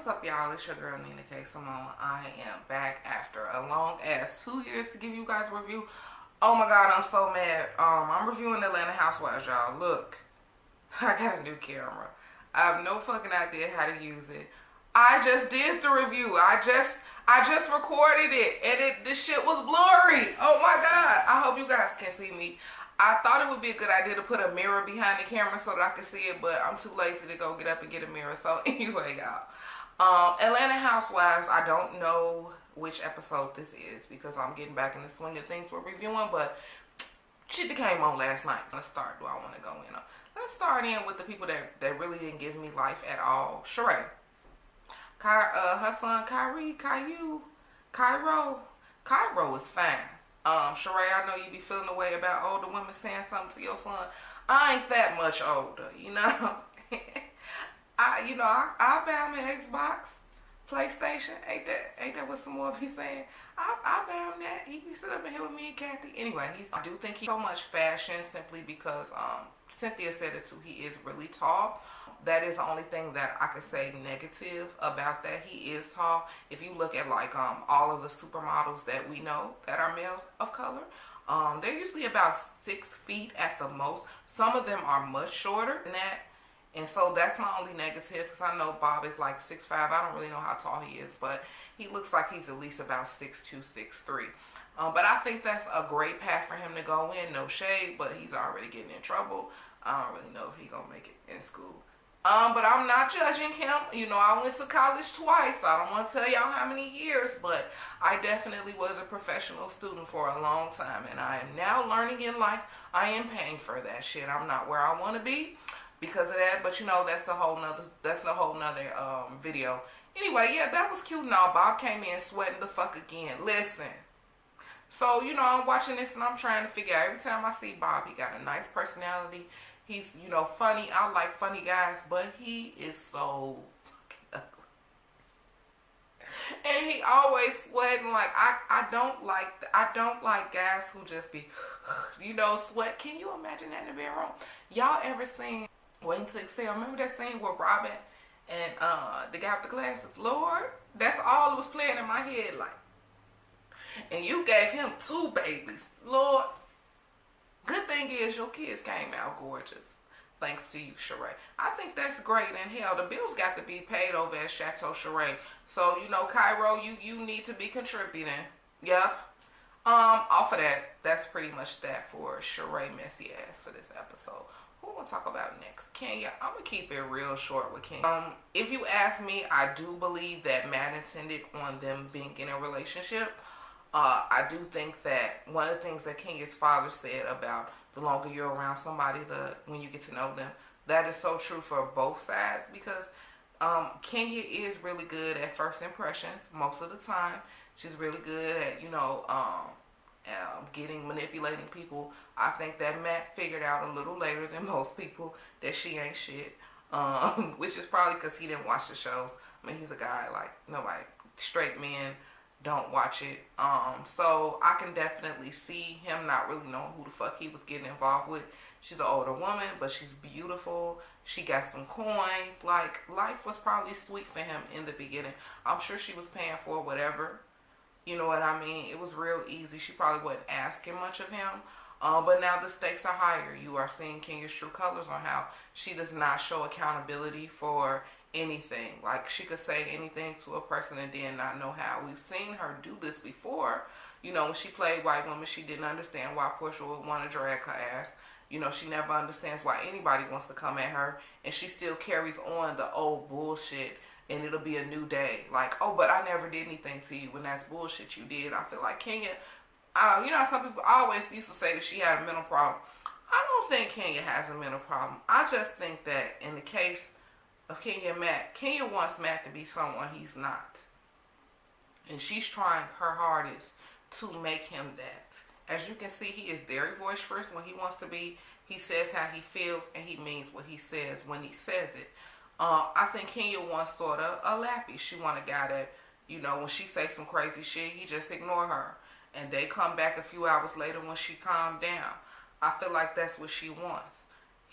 What's up, y'all? It's your girl Nina K. Simone. I am back after a long ass 2 years to give you guys a review. Oh my god, I'm so mad. I'm reviewing Atlanta Housewives, y'all. Look, I got a new camera. I have no fucking idea how to use it. I just did the review. I just recorded it, and the shit was blurry. Oh my god. I hope you guys can see me. I thought it would be a good idea to put a mirror behind the camera so that I could see it, but I'm too lazy to go get up and get a mirror. So anyway, y'all. Atlanta Housewives, I don't know which episode this is because I'm getting back in the swing of things we're reviewing, but shit that came on last night. Let's start. Do I want to go in on? Let's start in with the people that really didn't give me life at all. Sheree. Her son Cairo is fine. Sheree, I know you be feeling the way about older women saying something to your son. I ain't that much older, you know. I buy him an Xbox, PlayStation. Ain't that what some more be saying? I buy him that. He be sitting up in here with me and Kathy. Anyway, I do think he's so much fashion simply because Cynthia said it too. He is really tall. That is the only thing that I could say negative about that. He is tall. If you look at like all of the supermodels that we know that are males of color, they're usually about 6 feet at the most. Some of them are much shorter than that. And so that's my only negative because I know Bob is like 6'5". I don't really know how tall he is, but he looks like he's at least about 6'2", 6'3". But I think that's a great path for him to go in. No shade, but he's already getting in trouble. I don't really know if he's going to make it in school. But I'm not judging him. You know, I went to college twice. I don't want to tell y'all how many years, but I definitely was a professional student for a long time. And I am now learning in life. I am paying for that shit. I'm not where I want to be because of that. But you know, that's the whole nother video. Anyway, yeah, that was cute and all. Bob came in sweating the fuck again. Listen. So, you know, I'm watching this and I'm trying to figure out every time I see Bob, he got a nice personality. He's, you know, funny. I like funny guys, but he is so fucking ugly. And he always sweating. Like I don't like guys who just be, you know, sweat. Can you imagine that in the bedroom? Y'all ever seen Waiting to Exhale? Remember that scene with Robin and the guy with the glasses? Lord, that's all that was playing in my head. Like, and you gave him 2 babies, Lord. Good thing is your kids came out gorgeous. Thanks to you, Sheree. I think that's great. And hell, the bills got to be paid over at Chateau Sheree. So, you know, Cairo, you need to be contributing. Yep. Off of that, that's pretty much that for Sheree messy ass for this episode. Who want to talk about next? Kenya. I'm going to keep it real short with Kenya. If you ask me, I do believe that Matt intended on them being in a relationship. I do think that one of the things that Kenya's father said about the longer you're around somebody, when you get to know them, that is so true for both sides because Kenya is really good at first impressions most of the time. She's really good at, you know, manipulating people. I think that Matt figured out a little later than most people that she ain't shit, which is probably because he didn't watch the show. I mean, he's a guy like nobody, straight men don't watch it. So I can definitely see him not really knowing who the fuck he was getting involved with. She's an older woman, but she's beautiful. She got some coins. Like, life was probably sweet for him in the beginning. I'm sure she was paying for whatever. You know what I mean? It was real easy. She probably wasn't asking much of him. But now the stakes are higher. You are seeing Kenya's true colors on how she does not show accountability for anything. Like, she could say anything to a person and then not know how. We've seen her do this before. You know, when she played White Woman, she didn't understand why Porsha would want to drag her ass. You know, she never understands why anybody wants to come at her. And she still carries on the old bullshit. And it'll be a new day. Like, oh, but I never did anything to you when that's bullshit you did. I feel like Kenya, you know, some people always used to say that she had a mental problem. I don't think Kenya has a mental problem. I just think that in the case of Kenya and Matt, Kenya wants Matt to be someone he's not. And she's trying her hardest to make him that. As you can see, he is very boisterous when he wants to be. He says how he feels and he means what he says when he says it. I think Kenya wants sort of a lappy. She want a guy that, you know, when she says some crazy shit, he just ignore her. And they come back a few hours later when she calmed down. I feel like that's what she wants.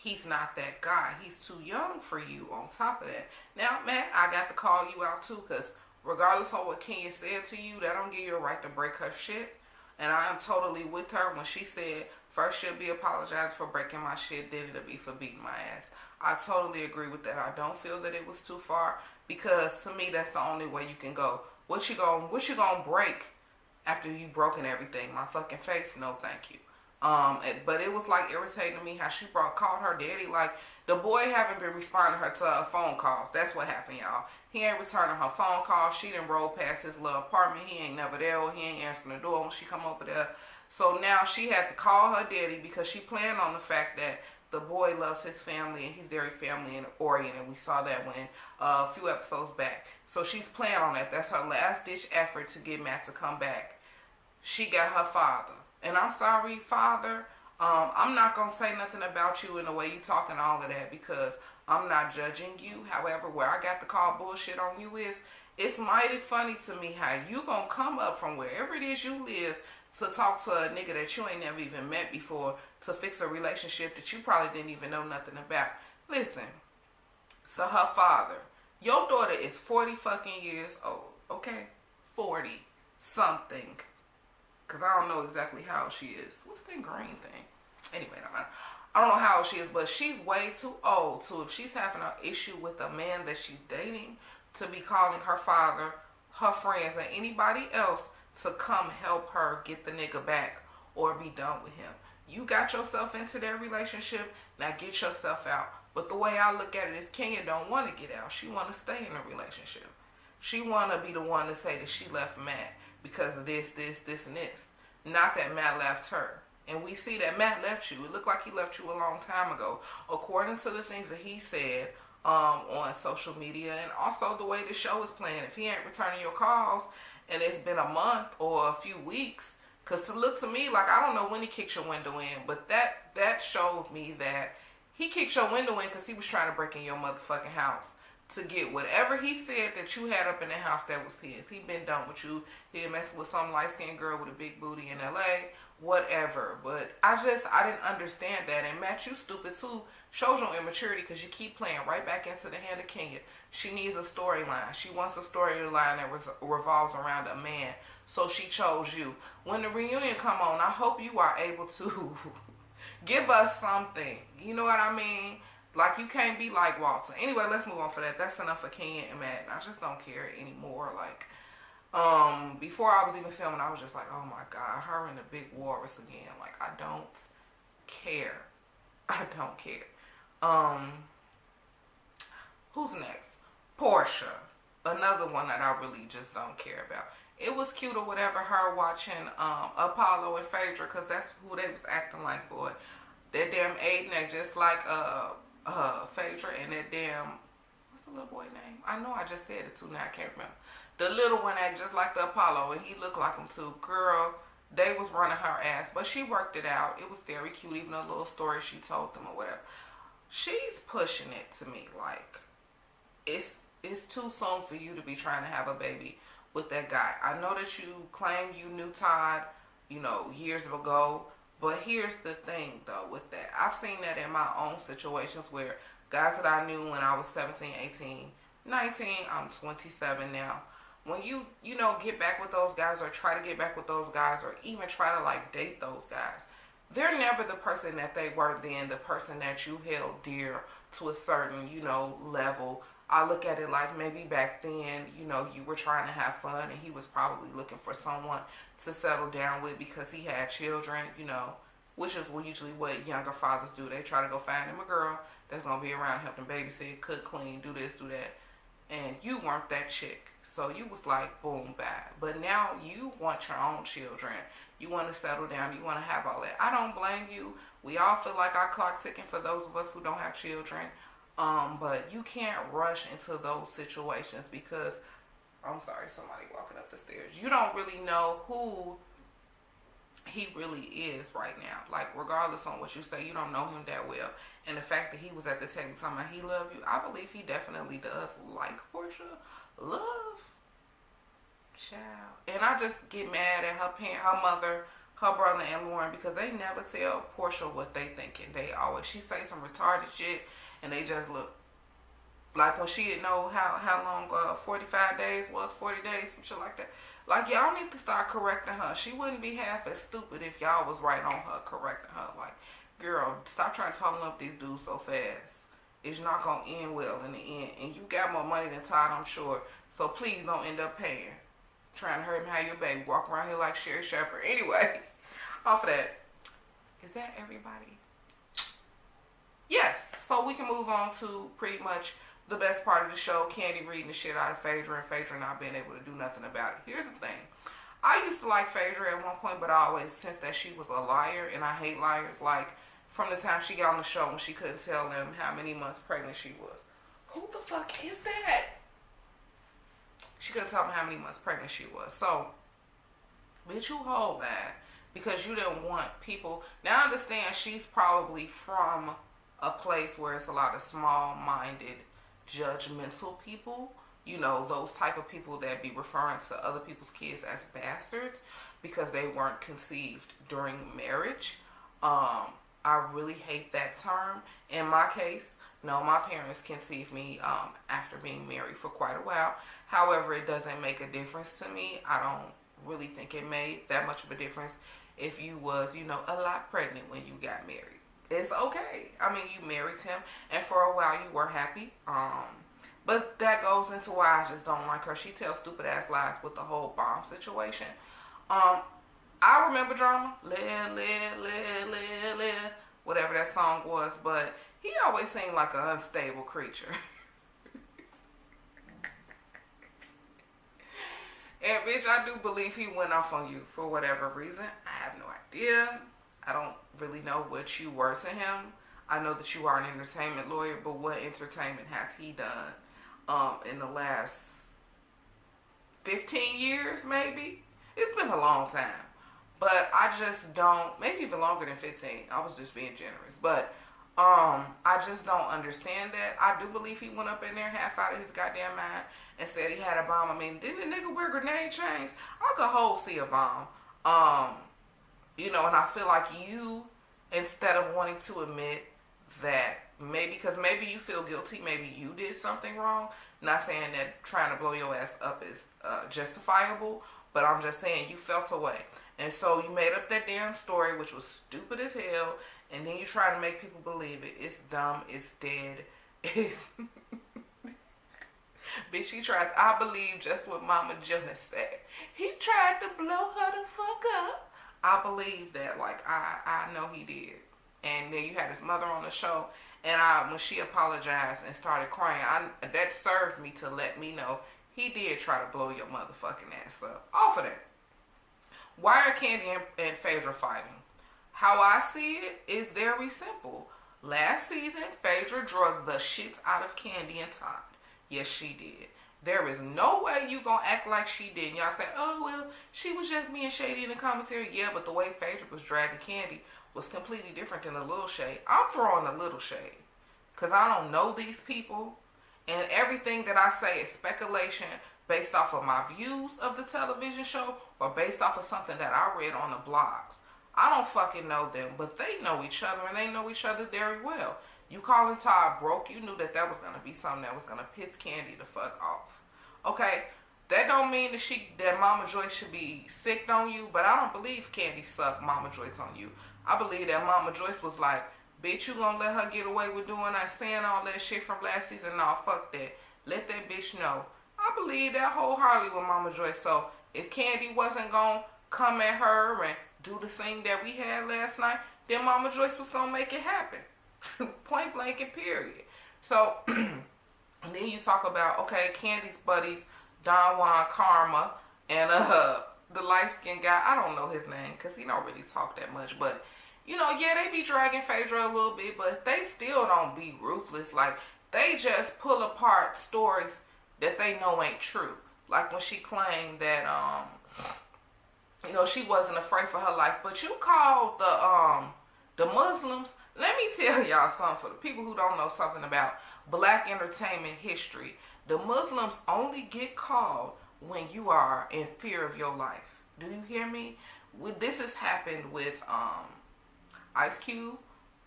he's not that guy. He's too young for you on top of that. Now, Matt, I got to call you out too, because regardless of what Kenya said to you, that don't give you a right to break her shit. And I am totally with her when she said, first she'll be apologized for breaking my shit, then it'll be for beating my ass. I totally agree with that. I don't feel that it was too far, because to me, that's the only way you can go. What you gonna break after you broken everything? My fucking face? No, thank you. But it was like irritating to me how she called her daddy. Like, the boy haven't been responding to her phone calls. That's what happened, y'all. He ain't returning her phone calls. She done rolled past his little apartment. He ain't never there. He ain't answering the door when she come over there. So now she had to call her daddy because she planned on the fact that the boy loves his family and he's very family oriented. We saw that when a few episodes back. So she's planning on that. That's her last ditch effort to get Matt to come back. She got her father. And I'm sorry, father. I'm not going to say nothing about you in the way you talking all of that, because I'm not judging you. However, where I got to call bullshit on you is, it's mighty funny to me how you going to come up from wherever it is you live to talk to a nigga that you ain't never even met before to fix a relationship that you probably didn't even know nothing about. Listen, to her father, your daughter is 40 fucking years old, okay? 40 something. Because I don't know exactly how old she is. What's that green thing? Anyway, I don't know how old she is, but she's way too old to, if she's having an issue with a man that she's dating, to be calling her father, her friends, and anybody else to come help her get the nigga back or be done with him. You got yourself into that relationship, now get yourself out. But the way I look at it is, Kenya don't want to get out. She want to stay in the relationship. She want to be the one to say that she left Matt because of this, and this. Not that Matt left her. And we see that Matt left you. It looked like he left you a long time ago, according to the things that he said on social media, and also the way the show is playing. If he ain't returning your calls and it's been a month or a few weeks, because to look to me like, I don't know when he kicked your window in, but that showed me that he kicked your window in because he was trying to break in your motherfucking house to get whatever he said that you had up in the house that was his. He been done with you. He been messing with some light-skinned girl with a big booty in LA, whatever. But I didn't understand that. And Matt, you stupid too. Shows your immaturity because you keep playing right back into the hand of Kenya. She needs a storyline. She wants a storyline that revolves around a man. So she chose you. When the reunion come on, I hope you are able to give us something. You know what I mean? Like, you can't be like Walter. Anyway, let's move on for that. That's enough for Kenya and Matt. I just don't care anymore. Like, before I was even filming, I was just like, oh my God, her and the big wars again. Like, I don't care. I don't care. Who's next? Porsha. Another one that I really just don't care about. It was cute or whatever, her watching Apollo and Phaedra, because that's who they was acting like, boy. That damn Aiden just like Phaedra, and that damn, what's the little boy name? I know I just said it too, now I can't remember. The little one act just like the Apollo, and he looked like him too. Girl, they was running her ass, but she worked it out. It was very cute, even a little story she told them or whatever. She's pushing it to me, like, it's too soon for you to be trying to have a baby with that guy. I know that you claim you knew Todd, years ago. But here's the thing, though, with that. I've seen that in my own situations where guys that I knew when I was 17, 18, 19, I'm 27 now. When you get back with those guys or try to get back with those guys or even try to, like, date those guys, they're never the person that they were then, the person that you held dear to a certain, level. I look at it like maybe back then, you were trying to have fun and he was probably looking for someone to settle down with because he had children, which is usually what younger fathers do. They try to go find him a girl that's going to be around, help them babysit, cook, clean, do this, do that. And you weren't that chick. So you was like, boom, bye. But now you want your own children. You want to settle down. You want to have all that. I don't blame you. We all feel like our clock ticking for those of us who don't have children. But you can't rush into those situations because, I'm sorry, somebody walking up the stairs. You don't really know who he really is right now. Like, regardless on what you say, you don't know him that well. And the fact that he was at the table talking about he loved you, I believe he definitely does like Porsha. Love. Child. And I just get mad at her parent, her mother, her brother and Lauren, because they never tell Porsha what they thinking. She say some retarded shit, and they just look. Like when she didn't know how long 45 days was, 40 days, some shit like that. Like, y'all need to start correcting her. She wouldn't be half as stupid if y'all was right on her, correcting her. Like, girl, stop trying to fall in love with these dudes so fast. It's not going to end well in the end. And you got more money than Todd, I'm sure. So please don't end up paying. Trying to hurt him have your baby. Walk around here like Sherry Shepherd. Anyway, off of that. Is that everybody? Yes. So we can move on to pretty much the best part of the show, Kandi reading the shit out of Phaedra and Phaedra not being able to do nothing about it. Here's the thing. I used to like Phaedra at one point, but I always sensed that she was a liar, and I hate liars. Like, from the time she got on the show when she couldn't tell them how many months pregnant she was. Who the fuck is that? She couldn't tell them how many months pregnant she was. So, bitch, you hold that because you didn't want people. Now I understand she's probably from a place where it's a lot of small-minded, judgmental people, you know, those type of people that be referring to other people's kids as bastards because they weren't conceived during marriage. I really hate that term. In my case, no, my parents conceived me after being married for quite a while. However, it doesn't make a difference to me. I don't really think it made that much of a difference if you was, you know, a lot pregnant when you got married. It's okay. I mean, you married him, and for a while you were happy. But that goes into why I just don't like her. She tells stupid ass lies with the whole bomb situation. I remember Drama, whatever that song was, but he always seemed like an unstable creature. And bitch, I do believe he went off on you for whatever reason. I have no idea. I don't really know what you were to him. I know that you are an entertainment lawyer, but what entertainment has he done in the last 15 years, maybe? It's been a long time. But I just don't, maybe even longer than 15. I was just being generous. But I just don't understand that. I do believe he went up in there half out of his goddamn mind and said he had a bomb. I mean, didn't the nigga wear grenade chains? I could hold see a bomb. You know, and I feel like you, instead of wanting to admit that maybe, because maybe you feel guilty, maybe you did something wrong. Not saying that trying to blow your ass up is justifiable, but I'm just saying you felt away. And so you made up that damn story, which was stupid as hell, and then you try to make people believe it. It's dumb. It's dead. It's... Bitch, she tried, I believe just what Mama Jill has said. He tried to blow her the fuck up. I believe that, like, I know he did. And then you had his mother on the show, and when she apologized and started crying, that served me to let me know he did try to blow your motherfucking ass up. Off of that. Why are Kandi and Phaedra fighting? How I see it is very simple. Last season, Phaedra drugged the shit out of Kandi and Todd. Yes, she did. There is no way you gonna act like she did. Y'all say, oh, well, she was just being shady in the commentary. Yeah, but the way Phaedra was dragging Kandi was completely different than a little shade. I'm throwing a little shade because I don't know these people. And everything that I say is speculation based off of my views of the television show or based off of something that I read on the blogs. I don't fucking know them, but they know each other, and they know each other very well. You calling Todd broke, you knew that was going to be something that was going to piss Kandi the fuck off. Okay, that don't mean that Mama Joyce should be sick on you, but I don't believe Kandi sucked Mama Joyce on you. I believe that Mama Joyce was like, bitch, you gonna let her get away with doing that, saying all that shit from last season? No, fuck that. Let that bitch know. I believe that wholeheartedly with Mama Joyce. So if Kandi wasn't gonna come at her and do the thing that we had last night, then Mama Joyce was gonna make it happen. Point blank and period. So and then you talk about, okay, Kandi's buddies, Don Juan, Karma, and the light-skinned guy. I don't know his name because he don't really talk that much, but you know, yeah, they be dragging Phaedra a little bit, but they still don't be ruthless. Like, they just pull apart stories that they know ain't true. Like when she claimed that, you know, she wasn't afraid for her life. But you called the Muslims. Let me tell y'all something for the people who don't know something about black entertainment history. The Muslims only get called when you are in fear of your life. Do you hear me? This has happened with Ice Cube.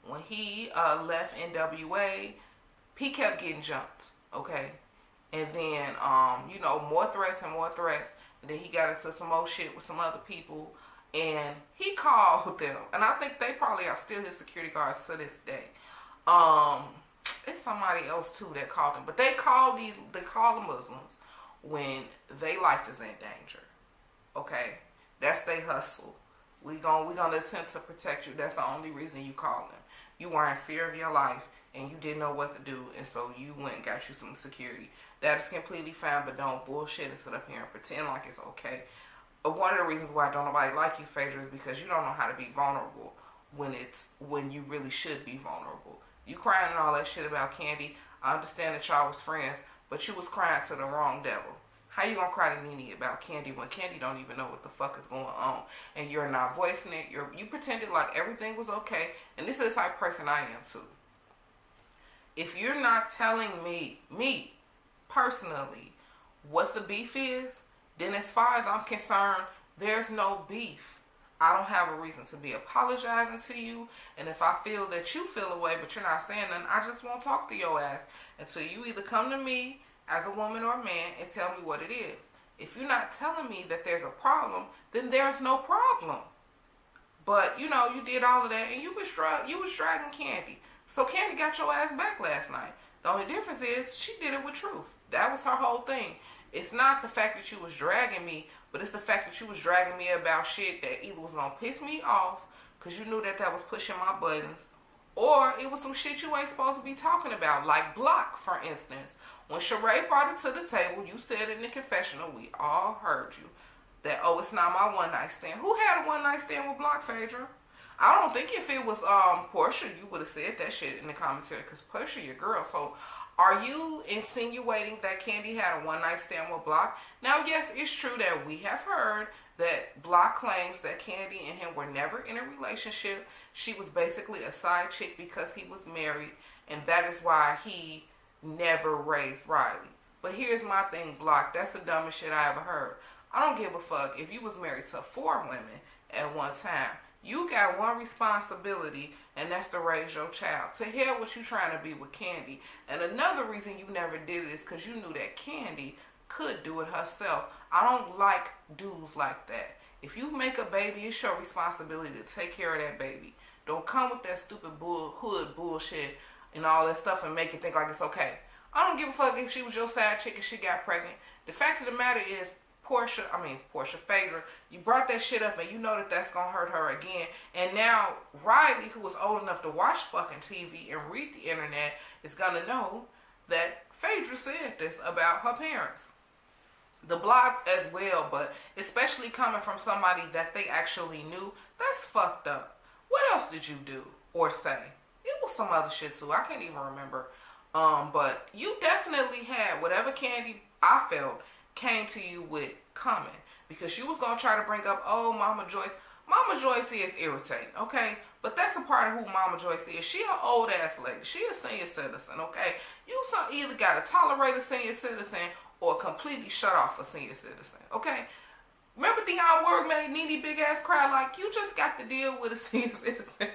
When he left NWA, he kept getting jumped, okay? And then, you know, more threats and more threats. And then he got into some more shit with some other people. And he called them. And I think they probably are still his security guards to this day. It's somebody else too that called them. But they call the Muslims when their life is in danger. Okay? That's their hustle. We're gonna attempt to protect you. That's the only reason you call them. You were in fear of your life and you didn't know what to do, and so you went and got you some security. That is completely fine, but don't bullshit and sit up here and pretend like it's okay. One of the reasons why don't nobody like you, Phaedra, is because you don't know how to be vulnerable when you really should be vulnerable. You crying and all that shit about Kandi. I understand that y'all was friends, but you was crying to the wrong devil. How you gonna cry to Nene about Kandi when Kandi don't even know what the fuck is going on? And you're not voicing it. You pretended like everything was okay. And this is the type of person I am too. If you're not telling me personally, what the beef is, then as far as I'm concerned, there's no beef. I don't have a reason to be apologizing to you. And if I feel that you feel away, but you're not saying nothing, I just won't talk to your ass until you either come to me as a woman or a man and tell me what it is. If you're not telling me that there's a problem, then there's no problem. But, you know, you did all of that and you was dragging Kandi. So Kandi got your ass back last night. The only difference is she did it with truth. That was her whole thing. It's not the fact that you was dragging me, but it's the fact that you was dragging me about shit that either was going to piss me off because you knew that was pushing my buttons, or it was some shit you ain't supposed to be talking about, like Block, for instance. When Sheree brought it to the table, you said in the confessional, we all heard you, that, oh, it's not my one-night stand. Who had a one-night stand with Block, Phaedra? I don't think if it was Porsha, you would have said that shit in the commentary, because Porsha your girl. So are you insinuating that Kandi had a one-night stand with Block? Now, yes, it's true that we have heard that Block claims that Kandi and him were never in a relationship. She was basically a side chick because he was married, and that is why he never raised Riley. But here's my thing, Block. That's the dumbest shit I ever heard. I don't give a fuck if you was married to 4 women at one time. You got one responsibility, and that's to raise your child. To hell what you trying to be with Kandi. And another reason you never did it is because you knew that Kandi could do it herself. I don't like dudes like that. If you make a baby, it's your responsibility to take care of that baby. Don't come with that stupid hood bullshit and all that stuff and make it think like it's okay. I don't give a fuck if she was your side chick and she got pregnant. The fact of the matter is, Porsha, Phaedra, you brought that shit up and you know that that's gonna hurt her again. And now Riley, who was old enough to watch fucking TV and read the internet, is gonna know that Phaedra said this about her parents. The blogs as well, but especially coming from somebody that they actually knew, that's fucked up. What else did you do or say? It was some other shit too. I can't even remember. But you definitely had whatever Kandi, I felt, came to you with coming, because you was gonna try to bring up, oh, Mama Joyce. Mama Joyce is irritating, okay? But that's a part of who Mama Joyce is. She an old ass lady. She a senior citizen, okay? You either gotta tolerate a senior citizen or completely shut off a senior citizen, okay? Remember Dionne Warwick made Nene big ass cry? Like, you just got to deal with a senior citizen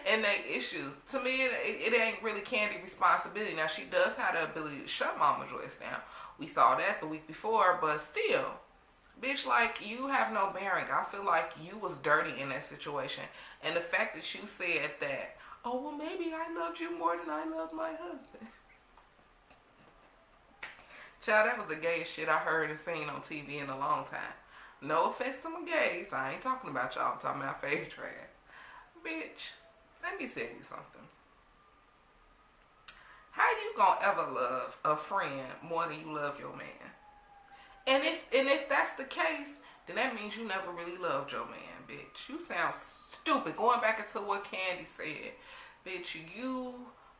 and their issues. To me, it ain't really Kandi's responsibility. Now, she does have the ability to shut Mama Joyce down. We saw that the week before, but still, bitch, like, you have no bearing. I feel like you was dirty in that situation. And the fact that you said that, oh, well, maybe I loved you more than I loved my husband. Child, that was the gayest shit I heard and seen on TV in a long time. No offense to my gays. I ain't talking about y'all. I'm talking about Phaedra ass. Bitch, let me tell you something. How you gonna ever love a friend more than you love your man? And if that's the case, then that means you never really loved your man, bitch. You sound stupid. Going back into what Kandi said, bitch, you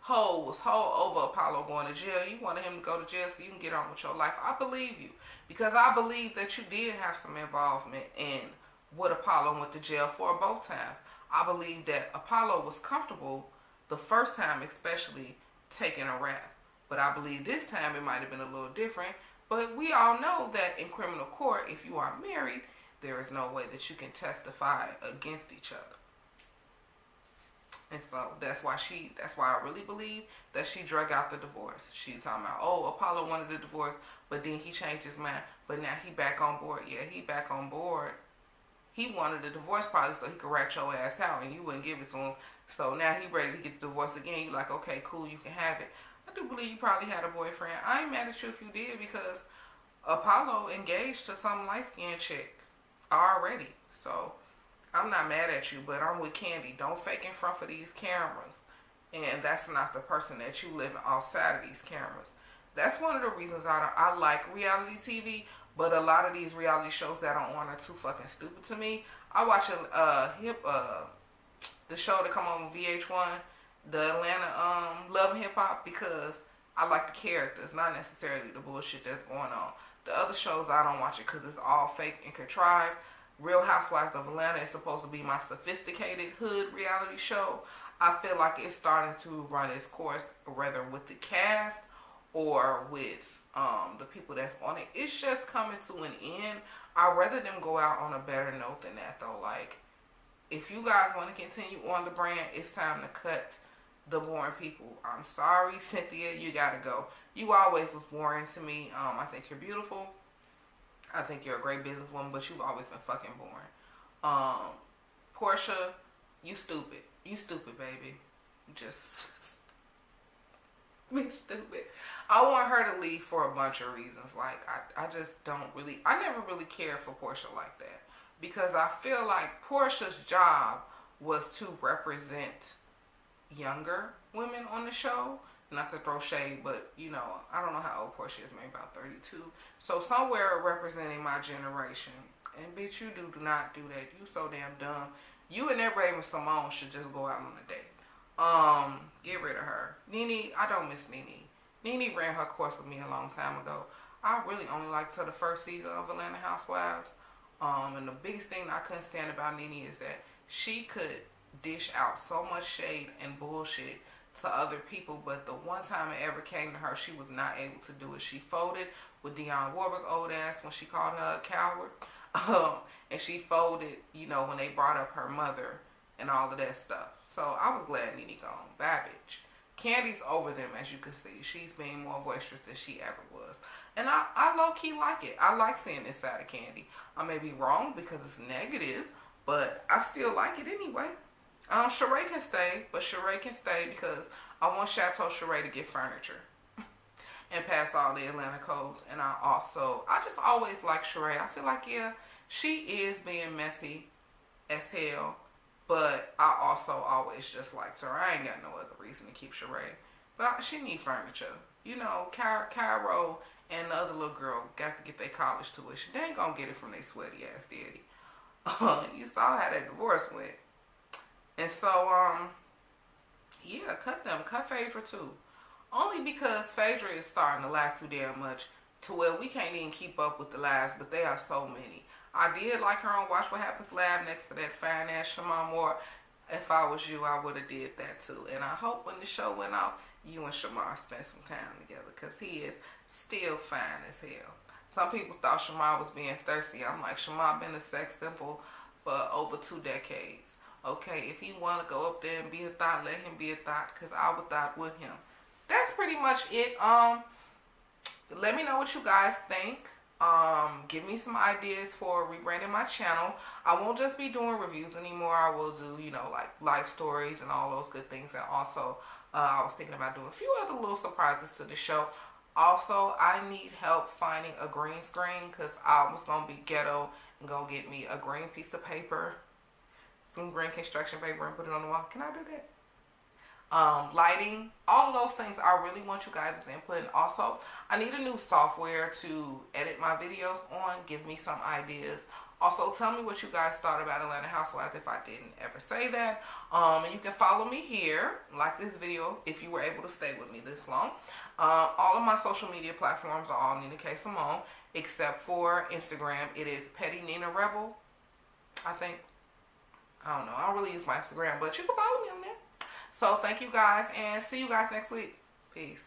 was over Apollo going to jail. You wanted him to go to jail so you can get on with your life. I believe you, because I believe that you did have some involvement in what Apollo went to jail for both times. I believe that Apollo was comfortable the first time, especially taking a rap. But I believe this time it might have been a little different. But we all know that in criminal court, if you are married, there is no way that you can testify against each other. And so that's why I really believe that she drug out the divorce. She talking about, oh, Apollo wanted the divorce, but then he changed his mind. But now he back on board. Yeah, he back on board. He wanted the divorce probably so he could rat your ass out and you wouldn't give it to him. So now he ready to get the divorce again. You like, okay, cool, you can have it. I do believe you probably had a boyfriend. I ain't mad at you if you did, because Apollo engaged to some light-skinned chick already. So I'm not mad at you, but I'm with Kandi. Don't fake in front of these cameras. And that's not the person that you live outside of these cameras. That's one of the reasons I like reality TV, but a lot of these reality shows that I'm on are too fucking stupid to me. I watch the show that come on VH1, the Atlanta Love and Hip Hop, because I like the characters, not necessarily the bullshit that's going on. The other shows, I don't watch it because it's all fake and contrived. Real Housewives of Atlanta is supposed to be my sophisticated hood reality show. I feel like it's starting to run its course, whether with the cast or with the people that's on it. It's just coming to an end. I'd rather them go out on a better note than that, though. Like, if you guys want to continue on the brand, it's time to cut the boring people. I'm sorry, Cynthia, you gotta go. You always was boring to me. I think you're beautiful. I think you're a great businesswoman, but you've always been fucking boring. Porsha, you stupid. You stupid, baby. Just bitch stupid. I want her to leave for a bunch of reasons. Like, I just don't really, I never really cared for Porsha like that, because I feel like Porsha's job was to represent younger women on the show. Not to throw shade, but, you know, I don't know how old Porsha is, maybe about 32. So somewhere representing my generation. And bitch, you do not do that. You so damn dumb. You and that Raven Simone should just go out on a date. Get rid of her. Nene, I don't miss Nene. Nene ran her course with me a long time ago. I really only liked her the first season of Atlanta Housewives. And the biggest thing I couldn't stand about Nene is that she could dish out so much shade and bullshit to other people, but the one time it ever came to her, she was not able to do it. She folded with Dionne Warwick old ass when she called her a coward. And she folded, you know, when they brought up her mother and all of that stuff. So I was glad Nene gone. Bad bitch. Kandi's over them, as you can see. She's being more boisterous than she ever was. And I low-key like it. I like seeing this side of Kandi. I may be wrong because it's negative, but I still like it anyway. Sheree can stay, but Sheree can stay because I want Chateau Sheree to get furniture and pass all the Atlanta codes. And I just always like Sheree. I feel like, yeah, she is being messy as hell, but I also always just liked her. I ain't got no other reason to keep Sheree. But she need furniture. You know, Cairo and the other little girl got to get their college tuition. They ain't gonna get it from their sweaty ass daddy. You saw how that divorce went. And so, yeah, cut Phaedra too. Only because Phaedra is starting to lie too damn much to where we can't even keep up with the lies, but they are so many. I did like her on Watch What Happens Live next to that fine ass Shamar Moore. If I was you, I would have did that too. And I hope when the show went off, you and Shamar spent some time together, because he is still fine as hell. Some people thought Shamar was being thirsty. I'm like, Shamar been a sex symbol for over 2 decades. Okay, if he want to go up there and be a thought, let him be a thought, because I would thought with him. That's pretty much it. Let me know what you guys think. Give me some ideas for rebranding my channel. I won't just be doing reviews anymore. I will do, you know, like life stories and all those good things. And also, I was thinking about doing a few other little surprises to the show. Also, I need help finding a green screen, because I was going to be ghetto and going to get me a green piece of paper, some green construction paper, and put it on the wall. Can I do that? Lighting, all of those things. I really want you guys' input. And also, I need a new software to edit my videos on. Give me some ideas. Also, tell me what you guys thought about Atlanta Housewives if I didn't ever say that. And you can follow me here, like this video, if you were able to stay with me this long. All of my social media platforms are all Nina K. Simone, except for Instagram. It is Petty Nina Rebel, I think. I don't know. I don't really use my Instagram, but you can follow me on there. So thank you guys, and see you guys next week. Peace.